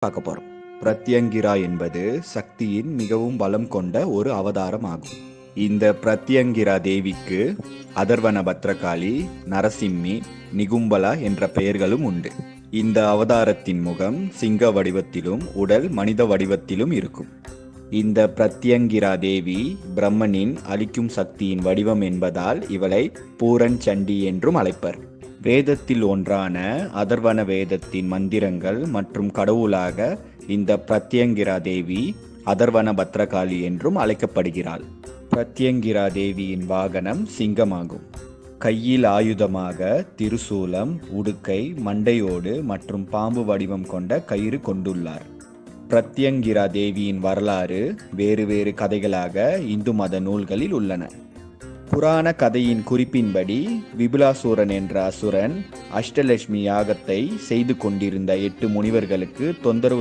பார்க்க போறோம். பிரத்யங்கிரா என்பது சக்தியின் மிகவும் பலம் கொண்ட ஒரு அவதாரம் ஆகும். இந்த பிரத்யங்கிரா தேவிக்கு அதர்வன பத்ரகாளி, நரசிம்மி, நிகும்பலா என்ற பெயர்களும் உண்டு. இந்த அவதாரத்தின் முகம் சிங்க வடிவத்திலும் உடல் மனித வடிவத்திலும் இருக்கும். இந்த பிரத்யங்கிரா தேவி பிரம்மனின் அழிக்கும் சக்தியின் வடிவம் என்பதால் இவளை பூரன் சண்டி என்றும் அழைப்பர். வேதத்தில் ஒன்றான அதர்வன வேதத்தின் மந்திரங்கள் மற்றும் கடவுளாக இந்த பிரத்யங்கிரா தேவி அதர்வன பத்ரகாளி என்றும் அழைக்கப்படுகிறாள். பிரத்யங்கிரா தேவியின் வாகனம் சிங்கமாகும். கையில் ஆயுதமாக திருசூலம், உடுக்கை, மண்டையோடு மற்றும் பாம்பு வடிவம் கொண்ட கயிறு கொண்டுள்ளார். பிரத்யங்கிரா தேவியின் வரலாறு வேறு வேறு கதைகளாக இந்து மத நூல்களில் உள்ளன. புராண கதையின் குறிப்பின்படி விபுலாசூரன் என்ற அசுரன் அஷ்டலட்சுமி யாகத்தை செய்து கொண்டிருந்த 8 முனிவர்களுக்கு தொந்தரவு